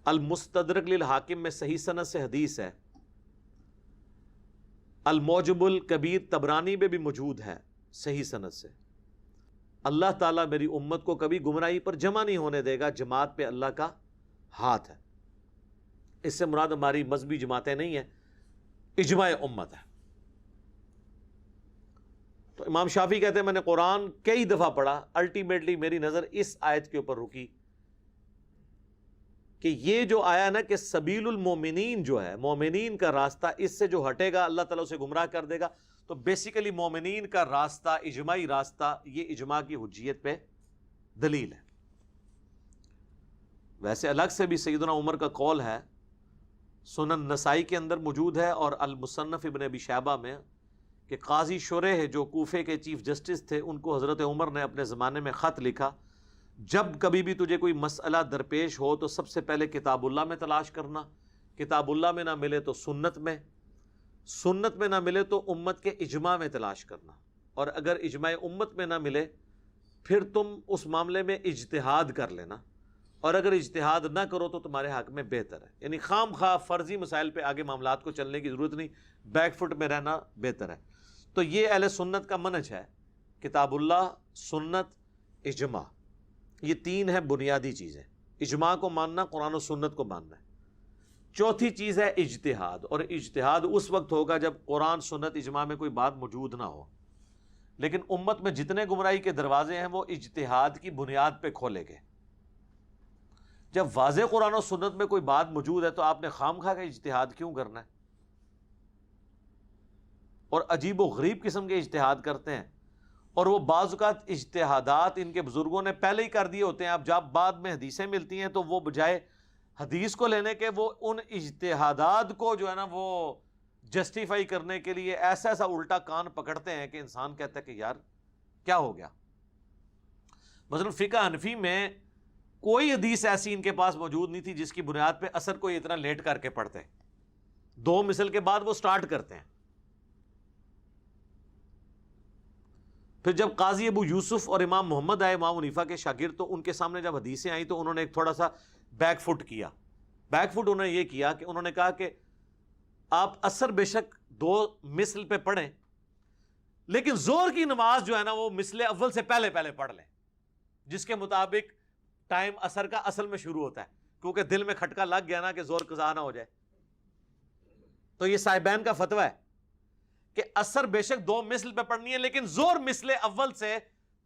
المستدرک للحاکم میں صحیح سند سے حدیث ہے، الموجب الکبیر طبرانی میں بھی موجود ہے صحیح سند سے، اللہ تعالیٰ میری امت کو کبھی گمراہی پر جمع نہیں ہونے دے گا، جماعت پہ اللہ کا ہاتھ ہے۔ اس سے مراد ہماری مذہبی جماعتیں نہیں ہیں، اجماع امت ہے۔ تو امام شافعی کہتے ہیں میں نے قرآن کئی دفعہ پڑھا، الٹیمیٹلی میری نظر اس آیت کے اوپر رکی کہ یہ جو آیا نا کہ سبیل المومنین جو ہے، مومنین کا راستہ، اس سے جو ہٹے گا اللہ تعالیٰ اسے گمراہ کر دے گا۔ تو بیسیکلی مومنین کا راستہ، اجماعی راستہ، یہ اجماع کی حجیت پہ دلیل ہے۔ ویسے الگ سے بھی سیدنا عمر کا قول ہے، سنن نسائی کے اندر موجود ہے اور المصنف ابن ابی شیبہ میں، کہ قاضی شریح جو کوفے کے چیف جسٹس تھے، ان کو حضرت عمر نے اپنے زمانے میں خط لکھا، جب کبھی بھی تجھے کوئی مسئلہ درپیش ہو تو سب سے پہلے کتاب اللہ میں تلاش کرنا، کتاب اللہ میں نہ ملے تو سنت میں، سنت میں نہ ملے تو امت کے اجماع میں تلاش کرنا، اور اگر اجماع امت میں نہ ملے پھر تم اس معاملے میں اجتہاد کر لینا، اور اگر اجتہاد نہ کرو تو تمہارے حق میں بہتر ہے۔ یعنی خام خواہ فرضی مسائل پہ آگے معاملات کو چلنے کی ضرورت نہیں، بیک فٹ میں رہنا بہتر ہے۔ تو یہ اہل سنت کا منہج ہے، کتاب اللہ، سنت، اجماع، یہ تین ہیں بنیادی چیزیں۔ اجماع کو ماننا، قرآن و سنت کو ماننا ہے۔ چوتھی چیز ہے اجتہاد، اور اجتہاد اس وقت ہوگا جب قرآن، سنت، اجماع میں کوئی بات موجود نہ ہو۔ لیکن امت میں جتنے گمراہی کے دروازے ہیں وہ اجتہاد کی بنیاد پہ کھولے گئے۔ جب واضح قرآن و سنت میں کوئی بات موجود ہے تو آپ نے خام خواہ کا اجتہاد کیوں کرنا ہے؟ اور عجیب و غریب قسم کے اجتہاد کرتے ہیں، اور وہ بعض اوقات اجتہادات ان کے بزرگوں نے پہلے ہی کر دیے ہوتے ہیں، اب جب بعد میں حدیثیں ملتی ہیں تو وہ بجائے حدیث کو لینے کے وہ ان اجتہادات کو جو ہے نا وہ جسٹیفائی کرنے کے لیے ایسا ایسا الٹا کان پکڑتے ہیں کہ انسان کہتا ہے کہ یار کیا ہو گیا۔ مثلا فقہ حنفی میں کوئی حدیث ایسی ان کے پاس موجود نہیں تھی جس کی بنیاد پہ اثر کو اتنا لیٹ کر کے پڑھتے، دو مثل کے بعد وہ سٹارٹ کرتے ہیں۔ پھر جب قاضی ابو یوسف اور امام محمد آئے، امام حنیفہ کے شاگرد، تو ان کے سامنے جب حدیثیں آئیں تو انہوں نے ایک تھوڑا سا بیک فٹ کیا۔ بیک فٹ انہوں نے یہ کیا کہ انہوں نے کہا کہ آپ اثر بے شک دو مثل پہ پڑھیں، لیکن زور کی نماز جو ہے نا وہ مثل اول سے پہلے پہلے پڑھ لیں، جس کے مطابق ٹائم اثر کا اصل میں شروع ہوتا ہے، کیونکہ دل میں کھٹکا لگ گیا نا کہ زور قضا نہ ہو جائے۔ تو یہ صاحبین کا فتویٰ ہے کہ اثر بے شک دو مثل پہ پڑھنی ہے، لیکن زور مثل اول سے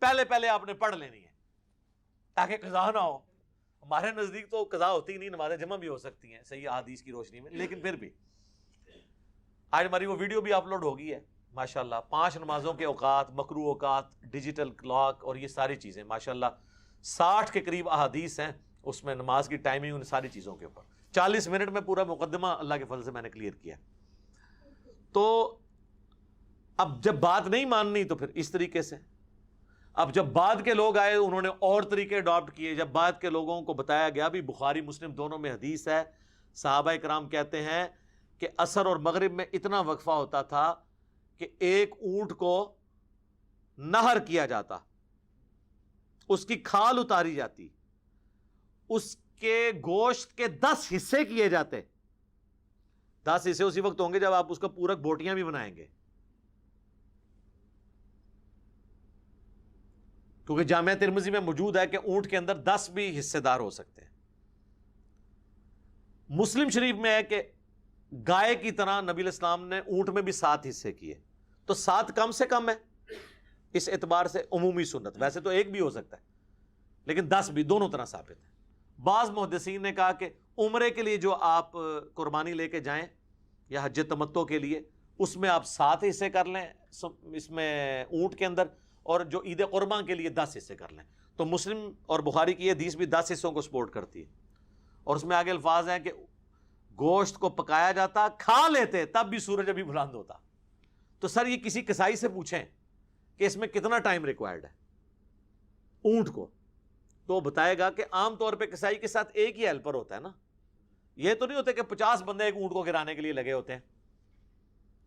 پہلے پہلے آپ نے پڑھ لینی ہے تاکہ قضا نہ ہو۔ ہمارے نزدیک تو قضا ہوتی نہیں، نمازیں جمع بھی ہو سکتی ہیں صحیح احادیث کی روشنی میں، لیکن پھر بھی آج ہماری وہ ویڈیو بھی اپلوڈ ہو گئی ہے ماشاءاللہ، 5 نمازوں کے اوقات، مکروہ اوقات، ڈیجیٹل کلاک اور یہ ساری چیزیں ماشاءاللہ 60 کے قریب احادیث ہیں اس میں، نماز کی ٹائمنگ، ان ساری چیزوں کے اوپر 40 منٹ میں پورا مقدمہ اللہ کے فضل سے میں نے کلیئر کیا۔ تو اب جب بات نہیں ماننی تو پھر اس طریقے سے، اب جب بعد کے لوگ آئے انہوں نے اور طریقے اڈاپٹ کیے۔ جب بعد کے لوگوں کو بتایا گیا بھی بخاری مسلم دونوں میں حدیث ہے، صحابہ کرام کہتے ہیں کہ عصر اور مغرب میں اتنا وقفہ ہوتا تھا کہ ایک اونٹ کو نہر کیا جاتا، اس کی کھال اتاری جاتی، اس کے گوشت کے 10 حصے کیے جاتے۔ 10 حصے اسی وقت ہوں گے جب آپ اس کا پورا بوٹیاں بھی بنائیں گے، کیونکہ جامعہ ترمذی میں موجود ہے کہ اونٹ کے اندر 10 بھی حصے دار ہو سکتے ہیں۔ مسلم شریف میں ہے کہ گائے کی طرح نبی علیہ السلام نے اونٹ میں بھی 7 حصے کیے، تو 7 کم سے کم ہے اس اعتبار سے عمومی سنت، ویسے تو ایک بھی ہو سکتا ہے لیکن 10 بھی، دونوں طرح ثابت ہے۔ بعض محدثین نے کہا کہ عمرے کے لیے جو آپ قربانی لے کے جائیں یا حج تمتع کے لیے، اس میں آپ 7 حصے کر لیں اس میں اونٹ کے اندر، اور جو عید قربان کے لیے 10 حصے کر لیں۔ تو مسلم اور بخاری کی یہ حدیث بھی 10 حصوں کو سپورٹ کرتی ہے، اور اس میں آگے الفاظ ہیں کہ گوشت کو پکایا جاتا، کھا لیتے، تب بھی سورج ابھی بلند ہوتا۔ تو سر یہ کسی کسائی سے پوچھیں کہ اس میں کتنا ٹائم ریکوائرڈ ہے اونٹ کو، تو بتائے گا کہ عام طور پہ کسائی کے ساتھ ایک ہی ہیلپر ہوتا ہے نا، یہ تو نہیں ہوتے کہ 50 بندے ایک اونٹ کو گرانے کے لیے لگے ہوتے ہیں۔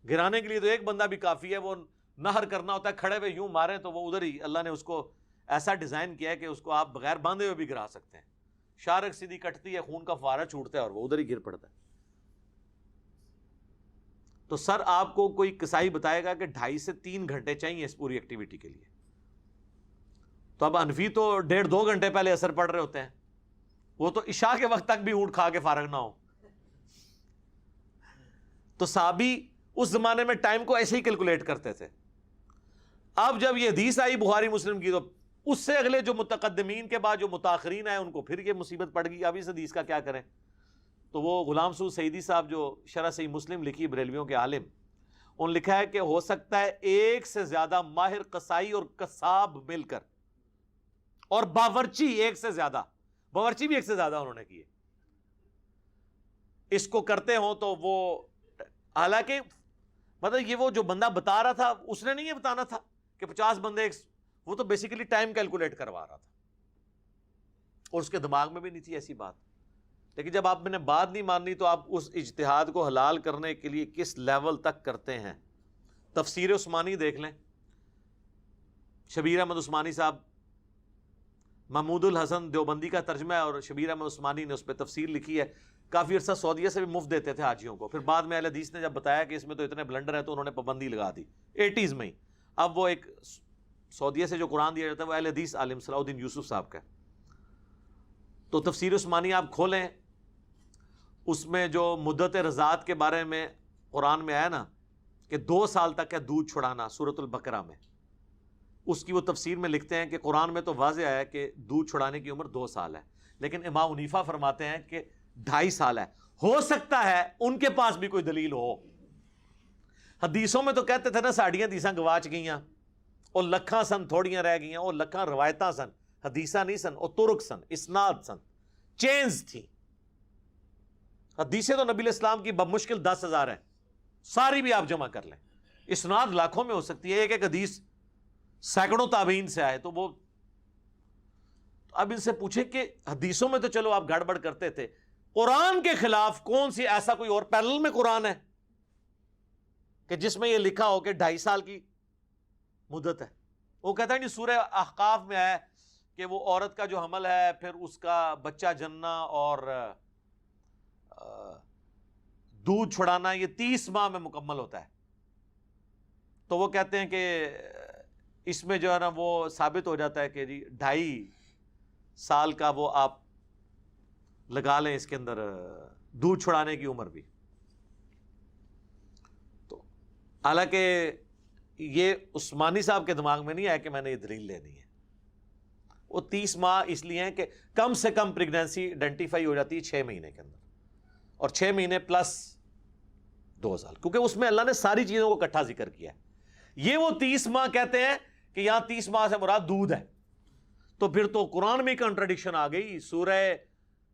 گرانے کے لیے تو ایک بندہ بھی کافی ہے، وہ نہر کرنا ہوتا ہے، کھڑے ہوئے یوں ماریں تو وہ ادھر ہی، اللہ نے اس کو ایسا ڈیزائن کیا ہے کہ اس کو آپ بغیر باندھے ہوئے بھی گرا سکتے ہیں، شارک سیدھی کٹتی ہے، خون کا فوارہ چھوٹتا ہے اور وہ ادھر ہی گر پڑتا ہے. تو سر آپ کو کوئی کسائی بتائے گا کہ 2.5 سے 3 گھنٹے چاہیے اس پوری ایکٹیویٹی کے لیے. تو اب انفی تو 1.5-2 گھنٹے پہلے اثر پڑ رہے ہوتے ہیں، وہ تو عشاء کے وقت تک بھی اونٹ کھا کے فارغ نہ ہو. تو صحابی اس زمانے میں ٹائم کو ایسے ہی کیلکولیٹ کرتے تھے. اب جب یہ حدیث آئی بخاری مسلم کی، تو اس سے اگلے جو متقدمین کے بعد جو متاخرین آئے ان کو پھر یہ مصیبت پڑ گئی، اب اس حدیث کا کیا کریں. تو وہ غلام سعود سعیدی صاحب جو شرح صحیح مسلم لکھی بریلویوں کے عالم، انہوں نے لکھا ہے کہ ہو سکتا ہے 1 سے زیادہ ماہر قصائی اور قصاب مل کر، اور باورچی 1 سے زیادہ، باورچی بھی 1 سے زیادہ انہوں نے کیے، اس کو کرتے ہوں. تو وہ حالانکہ مطلب یہ وہ جو بندہ بتا رہا تھا اس نے نہیں یہ بتانا تھا کہ 50 بندے، وہ تو بیسیکلی ٹائم کیلکولیٹ کروا رہا تھا اور اس کے دماغ میں بھی نہیں تھی ایسی بات. لیکن جب آپ نے بات نہیں ماننی تو آپ اس اجتہاد کو حلال کرنے کے لیے کس لیول تک کرتے ہیں. تفسیر عثمانی دیکھ لیں، شبیر احمد عثمانی صاحب، محمود الحسن دیوبندی کا ترجمہ ہے اور شبیر احمد عثمانی نے اس پہ تفسیر لکھی ہے. کافی عرصہ سعودیہ سے بھی مفت دیتے تھے حاجیوں کو، پھر بعد میں اہل حدیث نے جب بتایا کہ اس میں تو اتنے بلنڈر ہیں تو انہوں نے پابندی لگا دی 80s میں ہی. اب وہ ایک سعودیہ سے جو قرآن دیا جاتا ہے وہ اہل حدیث عالم صلاح الدین یوسف صاحب کا ہے. تو تفسیر عثمانی آپ کھولیں، اس میں جو مدت رضاعت کے بارے میں قرآن میں آیا نا کہ 2 سال تک ہے دودھ چھڑانا، سورۃ البقرہ میں، اس کی وہ تفسیر میں لکھتے ہیں کہ قرآن میں تو واضح آیا کہ دودھ چھڑانے کی عمر 2 سال ہے، لیکن امام حنیفہ فرماتے ہیں کہ 2.5 سال ہے. ہو سکتا ہے ان کے پاس بھی کوئی دلیل ہو. حدیثوں میں تو کہتے تھے نا ساڑیاں حدیثاں گواچ گئیاں اور لکھاں سن تھوڑیاں رہ گئیاں، اور لکھاں روایتاں سن، حدیثاں نہیں سن، اور ترک سن، اسناد سن، چینز تھی. حدیثیں تو نبی الاسلام کی بمشکل 10,000 ہیں، ساری بھی آپ جمع کر لیں، اسناد لاکھوں میں ہو سکتی ہے. ایک حدیث سینکڑوں تابعین سے آئے. تو وہ اب ان سے پوچھیں کہ حدیثوں میں تو چلو آپ گڑبڑ کرتے تھے، قرآن کے خلاف کون سی ایسا کوئی اور پیرل میں قرآن ہے کہ جس میں یہ لکھا ہو کہ 2.5 سال کی مدت ہے. وہ کہتا ہے نہیں، سورہ احقاف میں ہے کہ وہ عورت کا جو حمل ہے پھر اس کا بچہ جننا اور دودھ چھڑانا یہ 30 ماہ میں مکمل ہوتا ہے. تو وہ کہتے ہیں کہ اس میں جو ہے نا وہ ثابت ہو جاتا ہے کہ جی 2.5 سال کا وہ آپ لگا لیں اس کے اندر دودھ چھڑانے کی عمر بھی. تو حالانکہ یہ عثمانی صاحب کے دماغ میں نہیں آیا کہ میں نے یہ دلیل لینی ہے. وہ 30 ماہ اس لیے ہیں کہ کم سے کم پریگنینسی آئیڈینٹیفائی ہو جاتی ہے 6 مہینے کے اندر، اور 6 مہینے پلس 2 سال، کیونکہ اس میں اللہ نے ساری چیزوں کو اکٹھا ذکر کیا ہے. یہ وہ 30 ماہ کہتے ہیں کہ یہاں 30 ماہ سے مراد دودھ ہے. تو پھر تو قرآن میں کنٹراڈکشن آ گئی. سورہ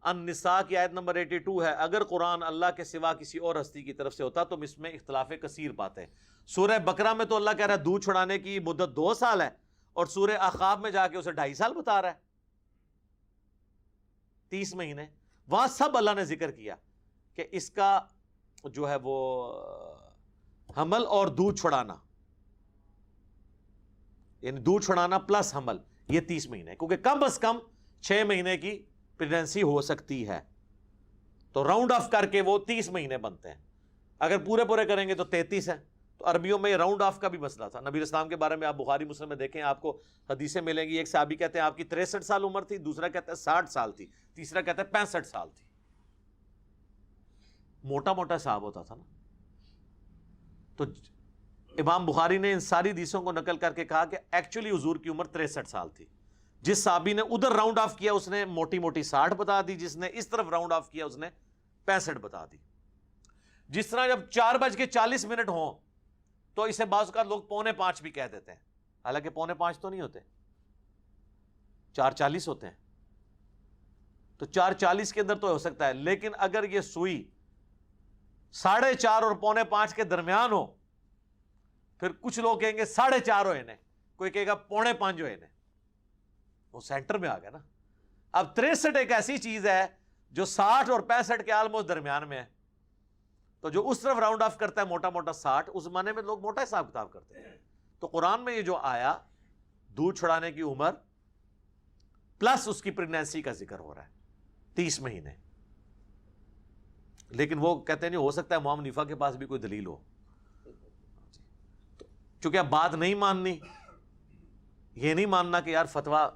النساء کی آیت نمبر 82 ہے، اگر قرآن اللہ کے سوا کسی اور ہستی کی طرف سے ہوتا تو اس میں اختلاف کثیر باتیں. سورہ بقرہ میں تو اللہ کہہ رہا ہے دودھ چھڑانے کی مدت 2 سال ہے، اور سورہ احقاف میں جا کے اسے 2.5 سال بتا رہا ہے، 30 مہینے. وہاں سب اللہ نے ذکر کیا کہ اس کا جو ہے وہ حمل اور دودھ چھڑانا، یعنی دودھ چھڑانا پلس حمل، یہ 30 مہینے، کیونکہ کم از کم 6 مہینے کی پریگنینسی ہو سکتی ہے. تو راؤنڈ آف کر کے وہ 30 مہینے بنتے ہیں. اگر پورے پورے کریں گے تو 33 ہیں. تو عربیوں میں راؤنڈ آف کا بھی مسئلہ تھا. نبی اسلام کے بارے میں آپ بخاری مسلم میں دیکھیں، آپ کو حدیثیں ملیں گی. ایک صحابی کہتے ہیں آپ کی 63 سال عمر تھی، دوسرا کہتا ہے 60 سال تھی، تیسرا کہتا ہے 65 سال تھی. موٹا موٹا صاحب ہوتا تھا نا. تو امام بخاری نے ان ساری حدیثوں کو نقل کر کے کہا کہ ایکچولی حضور کی عمر 63 سال تھی. جس صحابی نے ادھر راؤنڈ آف کیا اس نے موٹی موٹی 60 بتا دی، جس نے اس طرف راؤنڈ آف کیا اس نے 65 بتا دی. جس طرح جب 4:40 ہوں تو اسے بعض اوقات لوگ 4:45 بھی کہہ دیتے ہیں، حالانکہ 4:45 تو نہیں ہوتے، 4:40 ہوتے ہیں. تو 4:40 کے اندر تو ہو سکتا ہے، لیکن اگر یہ سوئی 4:30 اور 4:45 کے درمیان ہو، پھر کچھ لوگ کہیں گے 4:30 ہوئے نے، کوئی کہے گا 4:45 ہوئے نے، وہ سینٹر میں آ گیا نا. اب 63 ایک ایسی چیز ہے جو 60 اور 65 کے آلموسٹ درمیان میں ہے. تو جو اس طرف راؤنڈ آف کرتا ہے موٹا موٹا 60، اس زمانے میں لوگ موٹا حساب کتاب کرتے ہیں. تو قرآن میں یہ جو آیا دودھ چھڑانے کی عمر پلس اس کی پریگنینسی کا ذکر ہو رہا ہے. 30 مہینے. لیکن وہ کہتے ہیں نہیں ہو سکتا ہے امام حنیفہ کے پاس بھی کوئی دلیل ہو. چونکہ اب بات نہیں ماننی, یہ نہیں ماننا کہ یار فتویٰ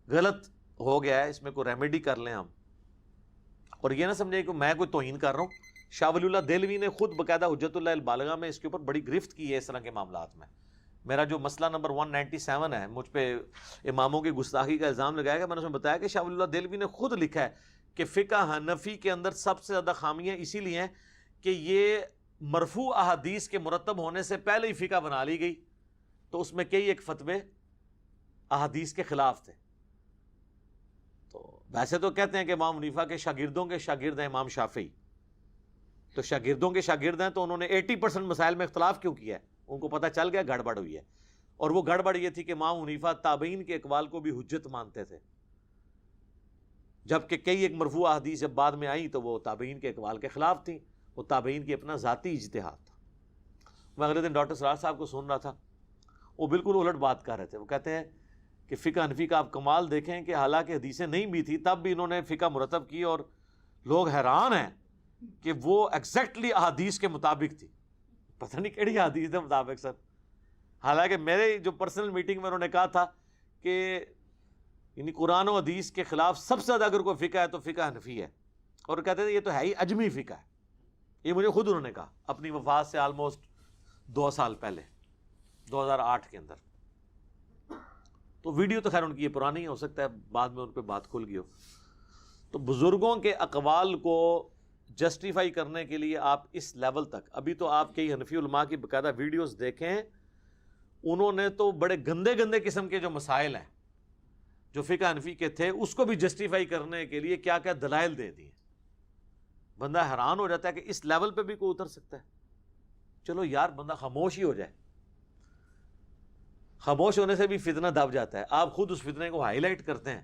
غلط ہو گیا ہے, اس میں کوئی ریمیڈی کر لیں ہم. اور یہ نہ سمجھے کہ میں کوئی توہین کر رہا ہوں. شاہ ولی اللہ دہلوی نے خود باقاعدہ حجت اللہ البالغہ میں اس کے اوپر بڑی گرفت کی ہے اس طرح کے معاملات میں. میرا جو مسئلہ نمبر 197 ہے, مجھ پہ اماموں کی گستاخی کا الزام لگایا گیا, میں نے اس میں بتایا کہ شاہ ولی اللہ دہلوی نے خود لکھا ہے کہ فقہ حنفی کے اندر سب سے زیادہ خامیاں اسی لیے ہیں کہ یہ مرفوع احادیث کے مرتب ہونے سے پہلے ہی فقہ بنا لی گئی, تو اس میں کئی ایک فتوے احادیث کے خلاف تھے. تو ویسے تو کہتے ہیں کہ امام حنیفہ کے شاگردوں کے شاگرد ہیں امام شافعی, تو شاگردوں کے شاگرد ہیں تو انہوں نے 80% مسائل میں اختلاف کیوں کیا ہے؟ ان کو پتہ چل گیا گڑبڑ ہوئی ہے. اور وہ گڑبڑ یہ تھی کہ امام حنیفہ تابعین کے اقوال کو بھی حجت مانتے تھے, جبکہ کئی ایک مرفوع احادیث جب بعد میں آئیں تو وہ تابعین کے اقوال کے خلاف تھیں, وہ تابعین کی اپنا ذاتی اجتہاد تھا. میں اگلے دن ڈاکٹر سراج صاحب کو سن رہا تھا, وہ بالکل الٹ بات کر رہے تھے. وہ کہتے ہیں کہ فقہ حنفی کا آپ کمال دیکھیں کہ حالانکہ حدیثیں نہیں بھی تھی تب بھی انہوں نے فقہ مرتب کی, اور لوگ حیران ہیں کہ وہ ایگزیکٹلی احادیث کے مطابق تھی. پتہ نہیں کیڑی احادیث کے مطابق سر. حالانکہ میرے جو پرسنل میٹنگ میں انہوں نے کہا تھا کہ یعنی قرآن و حدیث کے خلاف سب سے زیادہ اگر کوئی فقہ ہے تو فقہ حنفی ہے. اور کہتے تھے یہ تو ہے ہی اجمی فقہ ہے. یہ مجھے خود انہوں نے کہا اپنی وفات سے آلموسٹ 2 سال پہلے, 2008 کے اندر. تو ویڈیو تو خیر ان کی یہ پرانی ہو سکتا ہے بعد میں ان پہ بات کھل گئی ہو. تو بزرگوں کے اقوال کو جسٹیفائی کرنے کے لیے آپ اس لیول تک, ابھی تو آپ کئی حنفی علماء کی باقاعدہ ویڈیوز دیکھیں, انہوں نے تو بڑے گندے گندے قسم کے جو مسائل ہیں جو فقہ حنفی کے تھے اس کو بھی جسٹیفائی کرنے کے لیے کیا کیا دلائل دے دیے. بندہ حیران ہو جاتا ہے کہ اس لیول پہ بھی کوئی اتر سکتا ہے. چلو یار بندہ خاموش ہی ہو جائے, خاموش ہونے سے بھی فتنہ دب جاتا ہے. آپ خود اس فتنے کو ہائی لائٹ کرتے ہیں,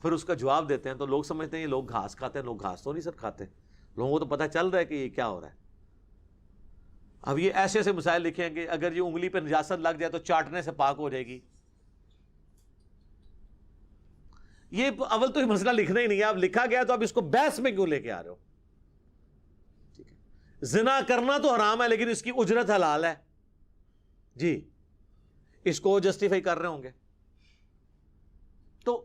پھر اس کا جواب دیتے ہیں, تو لوگ سمجھتے ہیں یہ لوگ گھاس کھاتے ہیں. لوگ گھاس تو نہیں سر کھاتے, لوگوں کو تو پتہ چل رہا ہے کہ یہ کیا ہو رہا ہے. اب یہ ایسے ایسے مسائل لکھیں کہ اگر یہ انگلی پہ نجاست لگ جائے تو چاٹنے سے پاک ہو جائے گی. یہ اول تو یہ مسئلہ لکھنا ہی نہیں ہے, اب لکھا گیا تو اب اس کو بحث میں کیوں لے کے آ رہے ہو؟ ٹھیک ہے, زنا کرنا تو حرام ہے لیکن اس کی اجرت حلال ہے جی, اس کو جسٹیفائی کر رہے ہوں گے. تو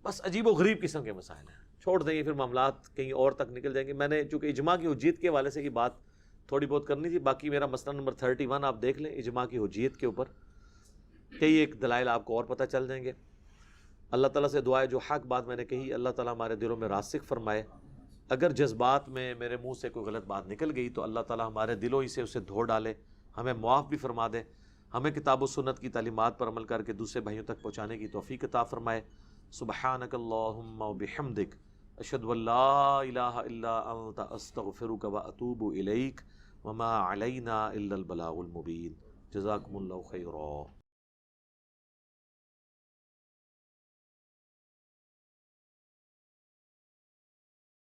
بس عجیب و غریب قسم کے مسائل ہیں. چھوڑ دیں, پھر معاملات کہیں اور تک نکل جائیں گے. میں نے چونکہ اجماع کی حجیت کے حوالے سے یہ بات تھوڑی بہت کرنی تھی, باقی میرا مسئلہ نمبر 31 آپ دیکھ لیں اجماع کی حجیت کے اوپر, کئی ایک دلائل آپ کو اور پتہ چل جائیں گے. اللہ تعالیٰ سے دعا ہے جو حق بات میں نے کہی اللہ تعالیٰ ہمارے دلوں میں راسخ فرمائے. اگر جذبات میں میرے منہ سے کوئی غلط بات نکل گئی تو اللہ تعالیٰ ہمارے دلوں ہی سے اسے دھو ڈالے, ہمیں معاف بھی فرما دے, ہمیں کتاب و سنت کی تعلیمات پر عمل کر کے دوسرے بھائیوں تک پہنچانے کی توفیق عطا فرمائے. سبحانک اللہم و بحمدک اشہد ان لا الہ الا انت استغفرک و اتوب الیک وما علینا الا البلاغ المبین. جزاکم اللہ خیرا.